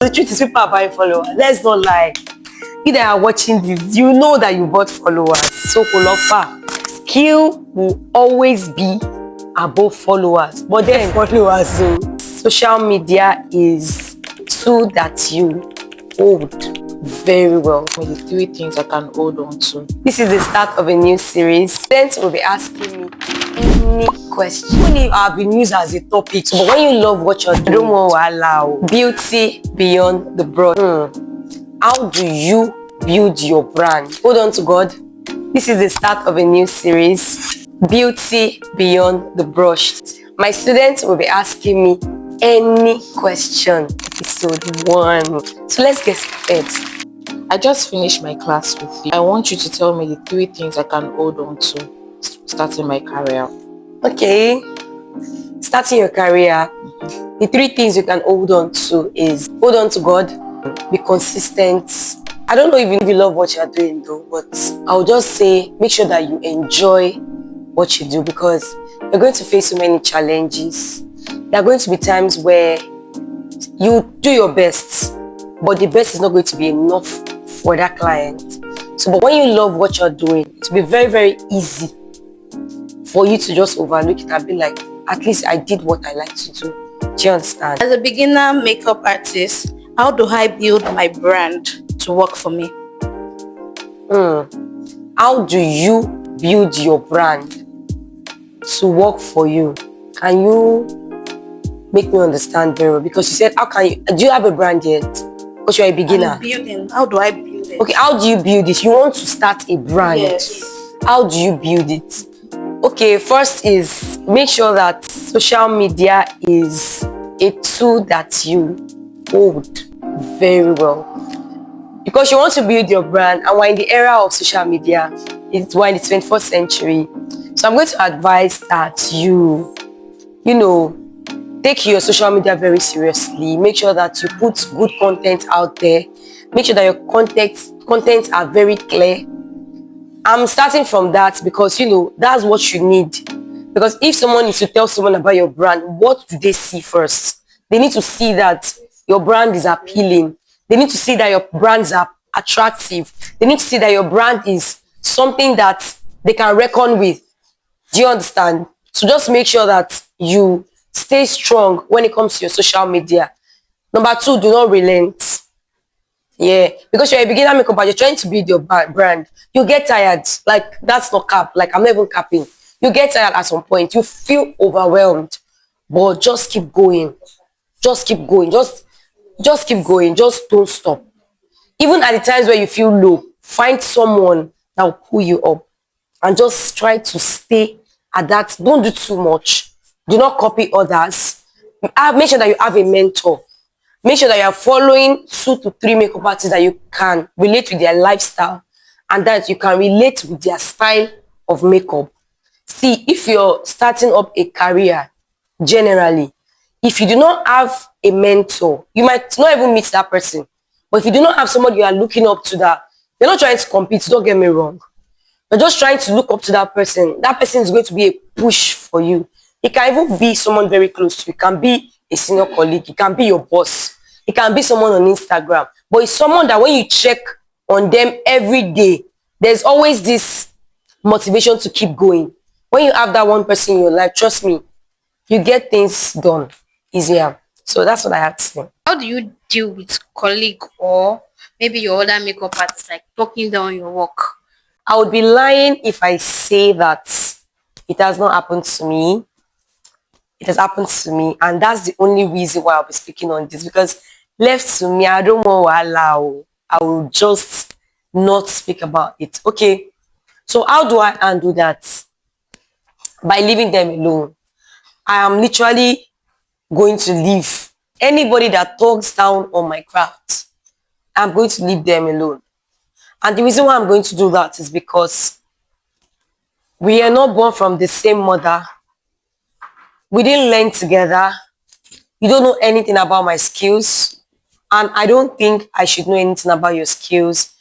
The truth is, people are buying followers. Let's not lie. If they are watching this, you know that you bought followers. So Kolofa, skill will always be above followers. But then followers, so social media is tool that you hold very well. The 3 things I can hold on to. This is the start of a new series. Students will be asking me any question. Even if I've been used as a topic, but when you love what you're doing, don't want to allow beauty beyond the broad. How do you build your brand? Hold on to God. This is the start of a new series, Beauty Beyond the Brush. My students will be asking me any question. Episode 1. So let's get started. I just finished my class with you. I want you to tell me the 3 things I can hold on to starting my career. Okay. Starting your career, the 3 things you can hold on to is hold on to God, be consistent. I don't know if you love what you're doing though, but I'll just say make sure that you enjoy what you do, because you're going to face so many challenges. There are going to be times where you do your best, but the best is not going to be enough for that client. So, but when you love what you're doing, it will be very, very easy for you to just overlook it and be like, at least I did what I like to do. Do you understand? As a beginner makeup artist, how do I build my brand to work for me? How do you build your brand to work for you? Can you make me understand very well? Because you said, how can you, do you have a brand yet? Because you're a beginner. I'm building. How do I build it? Okay, how do you build it? You want to start a brand. Yes. How do you build it? Okay, first is make sure that social media is a tool that you hold very well. Because you want to build your brand, and we're in the era of social media. We're in the 21st century. So I'm going to advise that you take your social media very seriously. Make sure that you put good content out there. Make sure that your contents are very clear. I'm starting from that because, that's what you need. Because if someone needs to tell someone about your brand, what do they see first? They need to see that your brand is appealing. They need to see that your brands are attractive. They need to see that your brand is something that they can reckon with. Do you understand? So just make sure that you stay strong when it comes to your social media. Number 2, do not relent. Yeah, because you're a beginner makeup artist, you're trying to build your brand. You get tired. Like, that's not cap. Like, I'm not even capping. You get tired at some point. You feel overwhelmed. But just keep going. Just keep going. Just keep going. Just don't stop. Even at the times where you feel low, find someone that will pull you up. And just try to stay at that. Don't do too much. Do not copy others. Make sure that you have a mentor. Make sure that you are following 2 to 3 makeup artists that you can relate with their lifestyle and that you can relate with their style of makeup. See, if you're starting up a career, generally, if you do not have a mentor, you might not even meet that person. But if you do not have somebody you are looking up to, that you're not trying to compete, don't get me wrong. You're just trying to look up to that person. That person is going to be a push for you. It can even be someone very close to you. It can be a senior colleague. It can be your boss. It can be someone on Instagram. But it's someone that when you check on them every day, there's always this motivation to keep going. When you have that one person in your life, trust me, you get things done easier. So that's what I have to say. How do you deal with colleague or maybe your other makeup artist, like talking down your work? I would be lying if I say that it has not happened to me. It has happened to me, and that's the only reason why I'll be speaking on this, because left to me, I don't want to allow. I will just not speak about it. Okay, so how do I handle that? By leaving them alone. I am literally going to leave anybody that talks down on my craft. I'm going to leave them alone. And the reason why I'm going to do that is because we are not born from the same mother. We didn't learn together. You don't know anything about my skills. And I don't think I should know anything about your skills.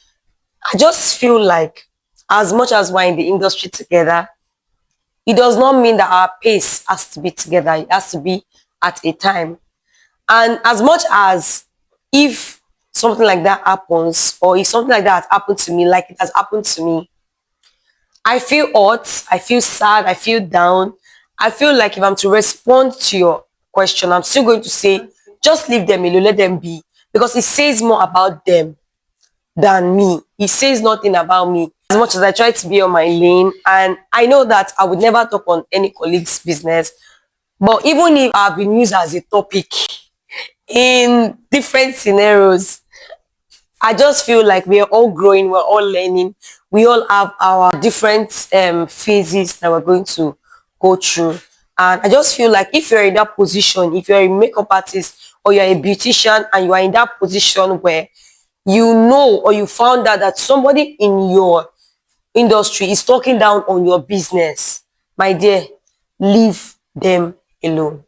I just feel like as much as we're in the industry together, it does not mean that our pace has to be together. It has to be at a time. And as much as if something like that happens, or if something like that has happened to me, like it has happened to me, I feel hurt, I feel sad, I feel down. I feel like if I'm to respond to your question, I'm still going to say, just leave them alone, let them be. Because it says more about them than me. It says nothing about me. As much as I try to be on my lane, and I know that I would never talk on any colleague's business, but even if I've been used as a topic in different scenarios, I just feel like we are all growing, we're all learning, we all have our different phases that we're going to go through. And I just feel like if you're in that position, if you're a makeup artist or you're a beautician and you are in that position where you know or you found out that somebody in your industry is talking down on your business, my dear, leave them alone.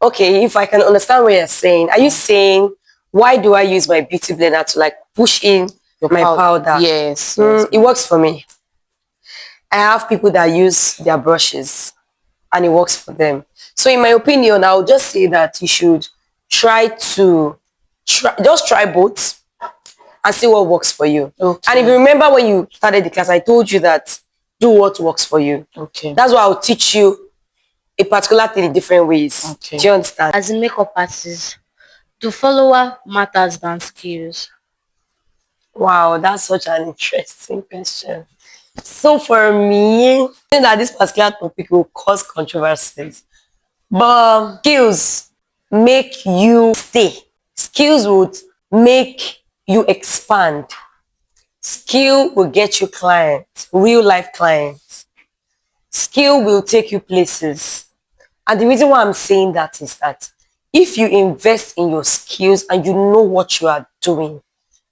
Okay, if I can understand what you're saying, are you saying, why do I use my beauty blender to like push in my powder? Yes, yes. It works for me. I have people that use their brushes and it works for them. So in my opinion, I'll just say that you should just try both and see what works for you. Okay. And if you remember when you started the class, I told you that do what works for you. Okay. That's why I'll teach you a particular thing in different ways. Okay. Do you understand? As a makeup artist, do follower matters than skills? Wow, that's such an interesting question. So for me, I think that this particular topic will cause controversies. But skills make you stay. Skills would make you expand. Skill will get you clients, real life clients. Skill will take you places. And the reason why I'm saying that is that if you invest in your skills and you know what you are doing,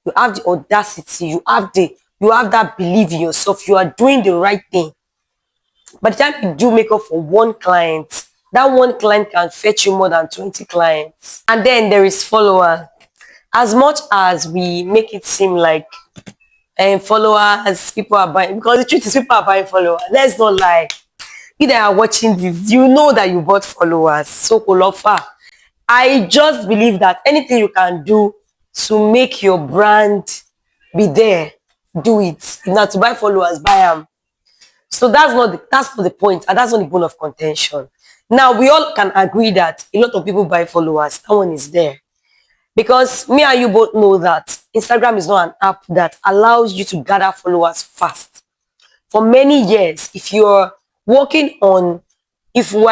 you have the audacity, you have that belief in yourself, you are doing the right thing. By the time you do makeup for one client, that one client can fetch you more than 20 clients. And then there is follower. As much as we make it seem like followers, people are buying, because the truth is people are buying followers. Let's not lie. If they are watching this, you know that you bought followers. So Kolofa, I just believe that anything you can do to make your brand be there, do it. If not to buy followers, buy them. So that's not the point, and that's not the bone of contention. Now we all can agree that a lot of people buy followers. That one is there. Because me and you both know that Instagram is not an app that allows you to gather followers fast. For many years, if we were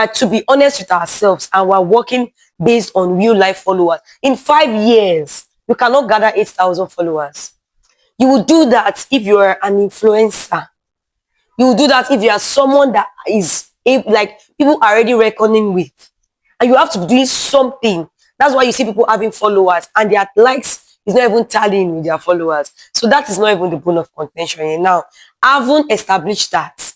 to be honest with ourselves and we're working based on real life followers, in 5 years, you cannot gather 8,000 followers. You will do that if you're an influencer. You will do that if you are someone that is like people are already reckoning with. And you have to be doing something. That's why you see people having followers and their likes is not even tallying with their followers. So that is not even the bone of contention here. Now, I haven't established that.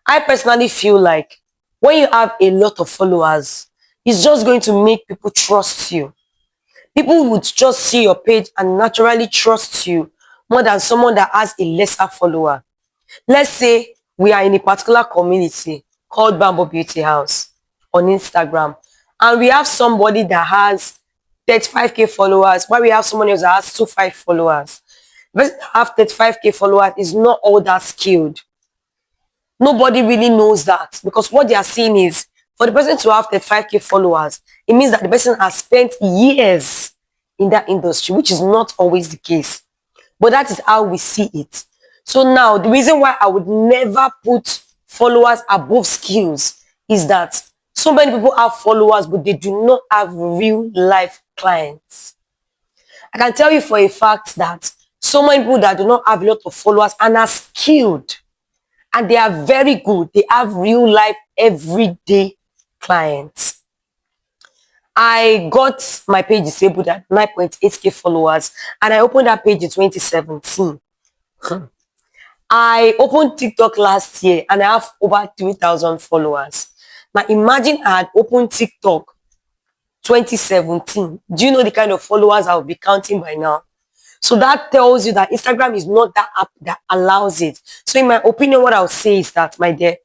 I personally feel like when you have a lot of followers, it's just going to make people trust you. People would just see your page and naturally trust you more than someone that has a lesser follower. Let's say we are in a particular community called Bamboo Beauty House on Instagram, and we have somebody that has 35k followers, while we have someone else that has 25 followers. The person that have 35k followers is not all that skilled. Nobody really knows that, because what they are seeing is for the person to have 35k followers, it means that the person has spent years in that industry, which is not always the case. But that is how we see it. So now, the reason why I would never put followers above skills is that so many people have followers, but they do not have real life clients. I can tell you for a fact that so many people that do not have a lot of followers and are skilled, and they are very good, they have real life, everyday clients. I got my page disabled at 9.8k followers, and I opened that page in 2017. I opened TikTok last year and I have over 3,000 followers. Now imagine I had opened TikTok 2017. Do you know the kind of followers I'll be counting by now? So that tells you that Instagram is not that app that allows it. So in my opinion, what I'll say is that, my dear,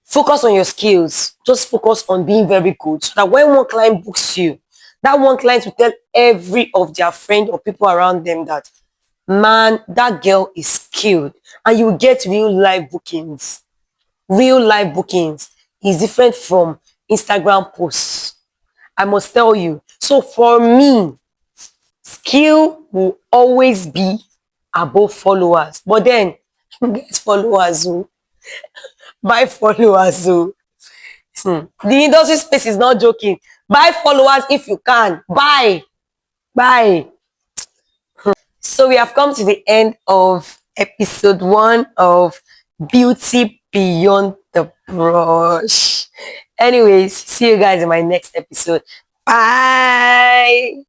focus on your skills. Just focus on being very good, so that when one client books you, That one client will tell every of their friend or people around them that, man, that girl is skilled. And you will get real life bookings. Real life bookings is different from Instagram posts. I must tell you. So for me, skill will always be above followers. But then, get followers, oh, buy followers. Oh. The industry space is not joking. Buy followers if you can. Buy. Buy. So we have come to the end of episode 1 of Beauty Beyond the Brush. Anyways, see you guys in my next episode. Bye.